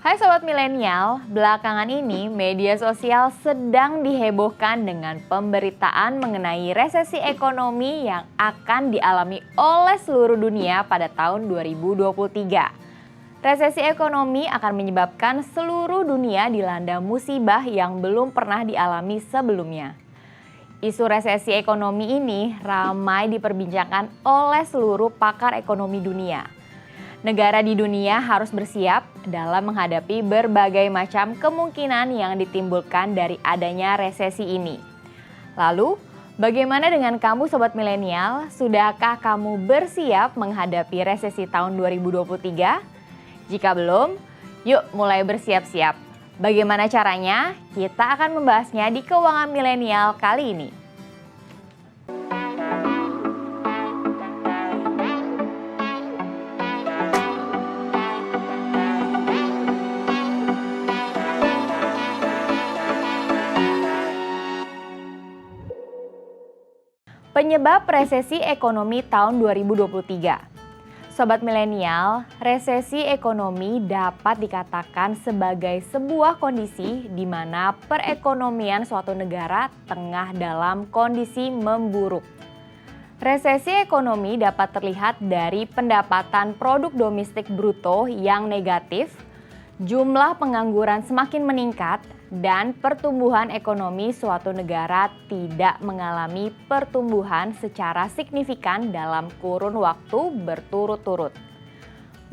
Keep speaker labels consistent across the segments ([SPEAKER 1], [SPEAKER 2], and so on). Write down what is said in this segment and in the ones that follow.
[SPEAKER 1] Hai Sobat Milenial, belakangan ini media sosial sedang dihebohkan dengan pemberitaan mengenai resesi ekonomi yang akan dialami oleh seluruh dunia pada tahun 2023. Resesi ekonomi akan menyebabkan seluruh dunia dilanda musibah yang belum pernah dialami sebelumnya. Isu resesi ekonomi ini ramai diperbincangkan oleh seluruh pakar ekonomi dunia. Negara di dunia harus bersiap dalam menghadapi berbagai macam kemungkinan yang ditimbulkan dari adanya resesi ini. Lalu, bagaimana dengan kamu Sobat Milenial? Sudahkah kamu bersiap menghadapi resesi tahun 2023? Jika belum, yuk mulai bersiap-siap. Bagaimana caranya? Kita akan membahasnya di Keuangan Milenial kali ini. Penyebab resesi ekonomi tahun 2023. Sobat Milenial, resesi ekonomi dapat dikatakan sebagai sebuah kondisi di mana perekonomian suatu negara tengah dalam kondisi memburuk. Resesi ekonomi dapat terlihat dari pendapatan produk domestik bruto yang negatif, jumlah pengangguran semakin meningkat, dan pertumbuhan ekonomi suatu negara tidak mengalami pertumbuhan secara signifikan dalam kurun waktu berturut-turut.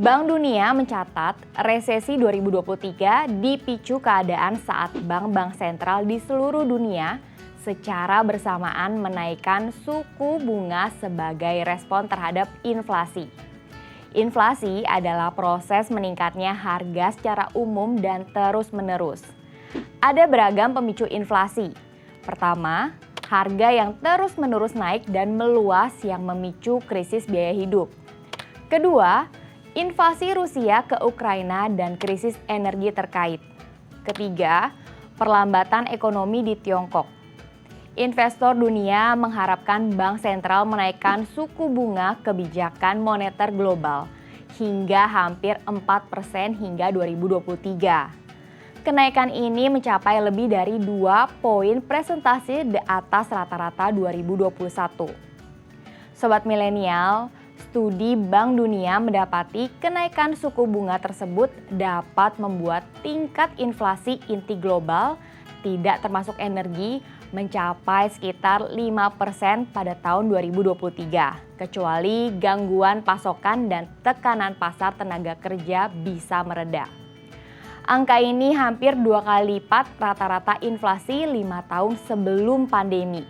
[SPEAKER 1] Bank Dunia mencatat resesi 2023 dipicu keadaan saat bank-bank sentral di seluruh dunia secara bersamaan menaikkan suku bunga sebagai respon terhadap inflasi. Inflasi adalah proses meningkatnya harga secara umum dan terus-menerus. Ada beragam pemicu inflasi. Pertama, harga yang terus-menerus naik dan meluas yang memicu krisis biaya hidup. Kedua, invasi Rusia ke Ukraina dan krisis energi terkait. Ketiga, perlambatan ekonomi di Tiongkok. Investor dunia mengharapkan bank sentral menaikkan suku bunga kebijakan moneter global hingga hampir 4% hingga 2023. Kenaikan ini mencapai lebih dari 2 poin presentasi di atas rata-rata 2021. Sobat Milenial, studi Bank Dunia mendapati kenaikan suku bunga tersebut dapat membuat tingkat inflasi inti global tidak termasuk energi mencapai sekitar 5% pada tahun 2023, kecuali gangguan pasokan dan tekanan pasar tenaga kerja bisa mereda. Angka ini hampir 2 kali lipat rata-rata inflasi 5 tahun sebelum pandemi.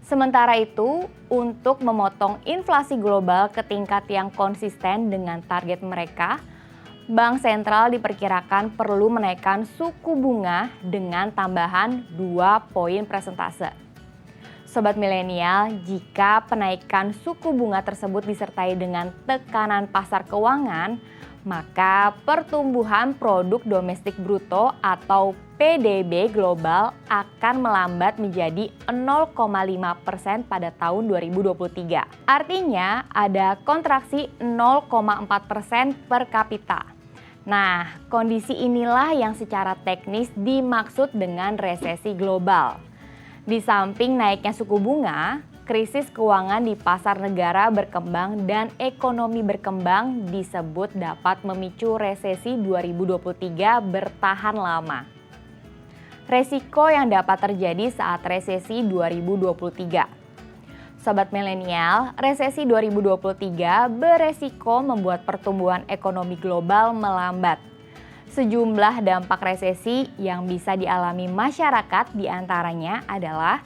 [SPEAKER 1] Sementara itu, untuk memotong inflasi global ke tingkat yang konsisten dengan target mereka, Bank Sentral diperkirakan perlu menaikkan suku bunga dengan tambahan 2 poin persentase. Sobat Milenial, jika penaikan suku bunga tersebut disertai dengan tekanan pasar keuangan, maka pertumbuhan produk domestik bruto atau PDB global akan melambat menjadi 0,5% pada tahun 2023. Artinya ada kontraksi 0,4% per kapita. Nah, kondisi inilah yang secara teknis dimaksud dengan resesi global. Di samping naiknya suku bunga, krisis keuangan di pasar negara berkembang dan ekonomi berkembang disebut dapat memicu resesi 2023 bertahan lama. Resiko yang dapat terjadi saat resesi 2023. Sobat Milenial, resesi 2023 beresiko membuat pertumbuhan ekonomi global melambat. Sejumlah dampak resesi yang bisa dialami masyarakat diantaranya adalah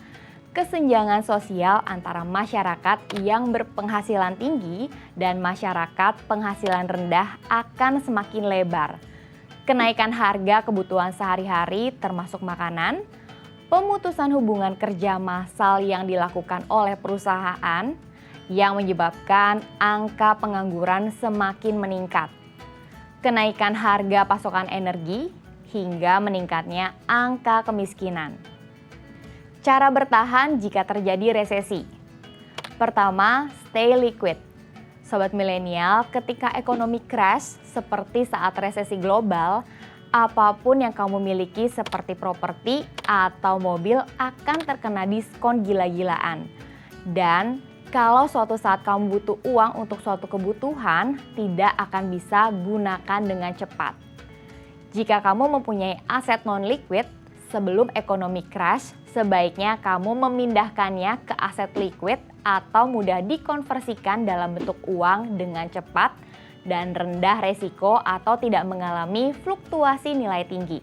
[SPEAKER 1] kesenjangan sosial antara masyarakat yang berpenghasilan tinggi dan masyarakat penghasilan rendah akan semakin lebar. Kenaikan harga kebutuhan sehari-hari termasuk makanan, pemutusan hubungan kerja massal yang dilakukan oleh perusahaan yang menyebabkan angka pengangguran semakin meningkat. Kenaikan harga pasokan energi hingga meningkatnya angka kemiskinan. Cara bertahan jika terjadi resesi. Pertama, stay liquid. Sobat Milenial, ketika ekonomi crash seperti saat resesi global, apapun yang kamu miliki seperti properti atau mobil akan terkena diskon gila-gilaan. Dan kalau suatu saat kamu butuh uang untuk suatu kebutuhan, tidak akan bisa gunakan dengan cepat. Jika kamu mempunyai aset non-liquid, sebelum ekonomi crash, sebaiknya kamu memindahkannya ke aset liquid atau mudah dikonversikan dalam bentuk uang dengan cepat dan rendah resiko atau tidak mengalami fluktuasi nilai tinggi.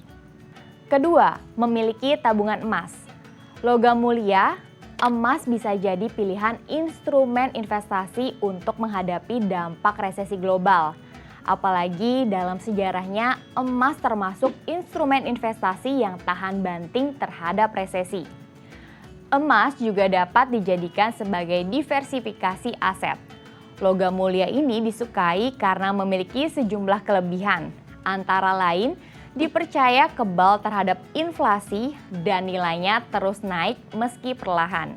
[SPEAKER 1] Kedua, memiliki tabungan emas. Logam mulia, emas bisa jadi pilihan instrumen investasi untuk menghadapi dampak resesi global. Apalagi dalam sejarahnya, emas termasuk instrumen investasi yang tahan banting terhadap resesi. Emas juga dapat dijadikan sebagai diversifikasi aset. Logam mulia ini disukai karena memiliki sejumlah kelebihan, antara lain dipercaya kebal terhadap inflasi dan nilainya terus naik meski perlahan.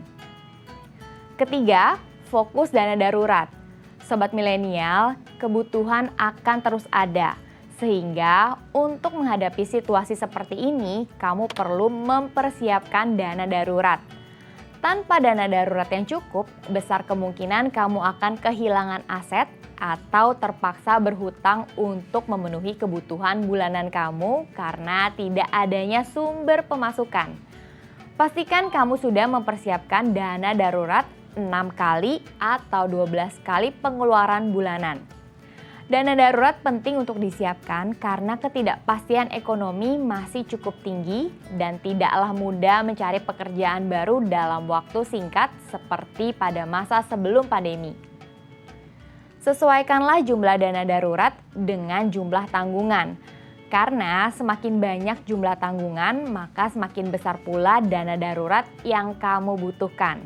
[SPEAKER 1] Ketiga, fokus dana darurat. Sobat milenial, kebutuhan akan terus ada, sehingga untuk menghadapi situasi seperti ini, kamu perlu mempersiapkan dana darurat. Tanpa dana darurat yang cukup, besar kemungkinan kamu akan kehilangan aset atau terpaksa berhutang untuk memenuhi kebutuhan bulanan kamu karena tidak adanya sumber pemasukan. Pastikan kamu sudah mempersiapkan dana darurat 6 kali atau 12 kali pengeluaran bulanan. Dana darurat penting untuk disiapkan karena ketidakpastian ekonomi masih cukup tinggi dan tidaklah mudah mencari pekerjaan baru dalam waktu singkat seperti pada masa sebelum pandemi. Sesuaikanlah jumlah dana darurat dengan jumlah tanggungan. Karena semakin banyak jumlah tanggungan, maka semakin besar pula dana darurat yang kamu butuhkan.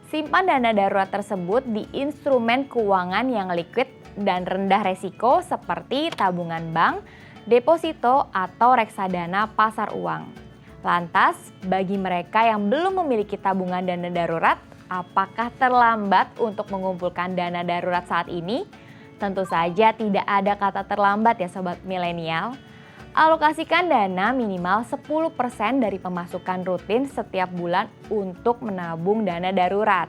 [SPEAKER 1] Simpan dana darurat tersebut di instrumen keuangan yang liquid dan rendah resiko seperti tabungan bank, deposito, atau reksadana pasar uang. Lantas, bagi mereka yang belum memiliki tabungan dana darurat, apakah terlambat untuk mengumpulkan dana darurat saat ini? Tentu saja tidak ada kata terlambat ya Sobat Milenial. Alokasikan dana minimal 10% dari pemasukan rutin setiap bulan untuk menabung dana darurat.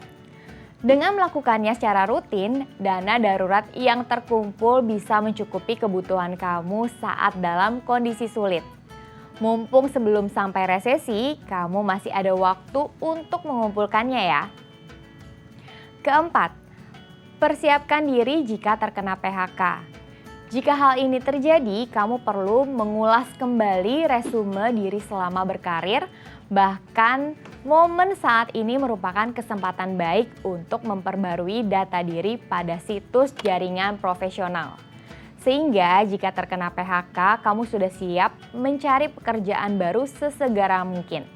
[SPEAKER 1] Dengan melakukannya secara rutin, dana darurat yang terkumpul bisa mencukupi kebutuhan kamu saat dalam kondisi sulit. Mumpung sebelum sampai resesi, kamu masih ada waktu untuk mengumpulkannya ya. Keempat, persiapkan diri jika terkena PHK. Jika hal ini terjadi, kamu perlu mengulas kembali resume diri selama berkarir. Bahkan momen saat ini merupakan kesempatan baik untuk memperbarui data diri pada situs jaringan profesional. Sehingga jika terkena PHK, kamu sudah siap mencari pekerjaan baru sesegera mungkin.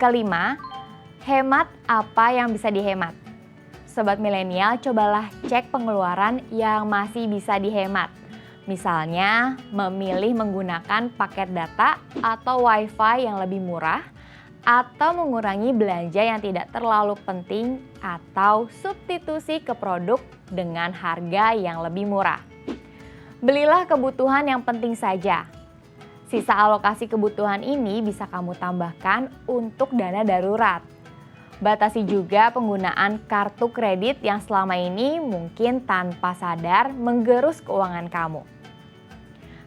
[SPEAKER 1] Kelima, hemat apa yang bisa dihemat. Sobat milenial, cobalah cek pengeluaran yang masih bisa dihemat. Misalnya, memilih menggunakan paket data atau WiFi yang lebih murah, atau mengurangi belanja yang tidak terlalu penting, atau substitusi ke produk dengan harga yang lebih murah. Belilah kebutuhan yang penting saja. Sisa alokasi kebutuhan ini bisa kamu tambahkan untuk dana darurat. Batasi juga penggunaan kartu kredit yang selama ini mungkin tanpa sadar menggerus keuangan kamu.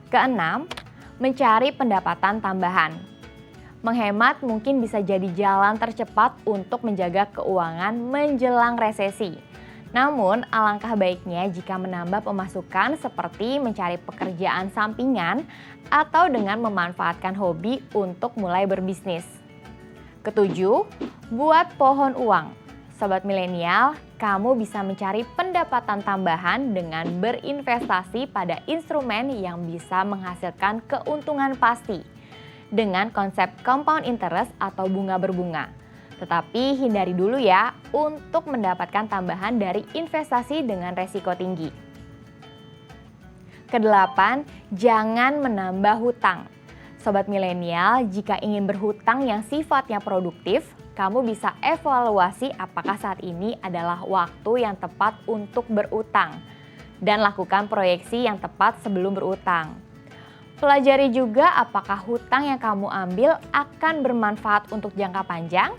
[SPEAKER 1] Keenam, mencari pendapatan tambahan. Menghemat mungkin bisa jadi jalan tercepat untuk menjaga keuangan menjelang resesi. Namun, alangkah baiknya jika menambah pemasukan seperti mencari pekerjaan sampingan atau dengan memanfaatkan hobi untuk mulai berbisnis. Ketujuh, buat pohon uang. Sobat milenial, kamu bisa mencari pendapatan tambahan dengan berinvestasi pada instrumen yang bisa menghasilkan keuntungan pasti dengan konsep compound interest atau bunga berbunga. Tetapi hindari dulu ya untuk mendapatkan tambahan dari investasi dengan resiko tinggi. Kedelapan, jangan menambah hutang. Sobat milenial, jika ingin berhutang yang sifatnya produktif, kamu bisa evaluasi apakah saat ini adalah waktu yang tepat untuk berutang dan lakukan proyeksi yang tepat sebelum berutang. Pelajari juga apakah hutang yang kamu ambil akan bermanfaat untuk jangka panjang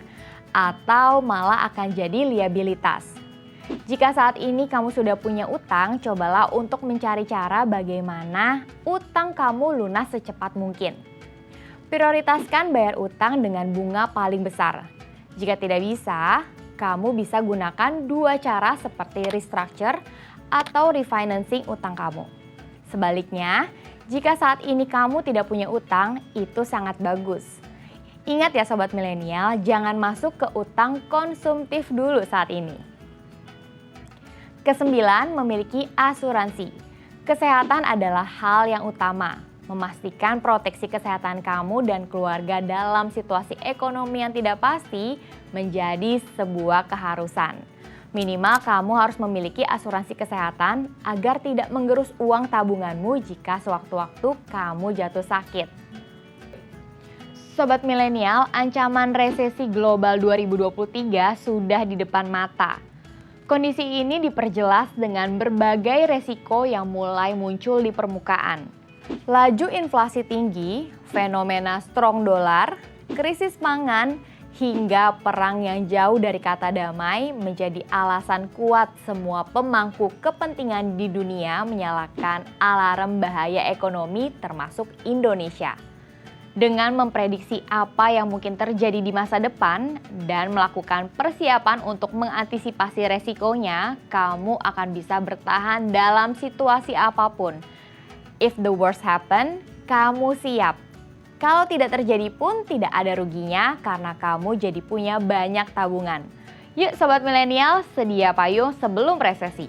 [SPEAKER 1] atau malah akan jadi liabilitas. Jika saat ini kamu sudah punya utang, cobalah untuk mencari cara bagaimana utang kamu lunas secepat mungkin. Prioritaskan bayar utang dengan bunga paling besar. Jika tidak bisa, kamu bisa gunakan dua cara seperti restructure atau refinancing utang kamu. Sebaliknya, jika saat ini kamu tidak punya utang, itu sangat bagus. Ingat ya sobat milenial, jangan masuk ke utang konsumtif dulu saat ini. Kesembilan, memiliki asuransi. Kesehatan adalah hal yang utama. Memastikan proteksi kesehatan kamu dan keluarga dalam situasi ekonomi yang tidak pasti menjadi sebuah keharusan. Minimal kamu harus memiliki asuransi kesehatan agar tidak menggerus uang tabunganmu jika sewaktu-waktu kamu jatuh sakit. Sobat milenial, ancaman resesi global 2023 sudah di depan mata. Kondisi ini diperjelas dengan berbagai resiko yang mulai muncul di permukaan. Laju inflasi tinggi, fenomena strong dollar, krisis pangan, hingga perang yang jauh dari kata damai menjadi alasan kuat semua pemangku kepentingan di dunia menyalakan alarm bahaya ekonomi termasuk Indonesia. Dengan memprediksi apa yang mungkin terjadi di masa depan dan melakukan persiapan untuk mengantisipasi resikonya, kamu akan bisa bertahan dalam situasi apapun. If the worst happen, kamu siap. Kalau tidak terjadi pun tidak ada ruginya karena kamu jadi punya banyak tabungan. Yuk sobat milenial, sedia payung sebelum resesi.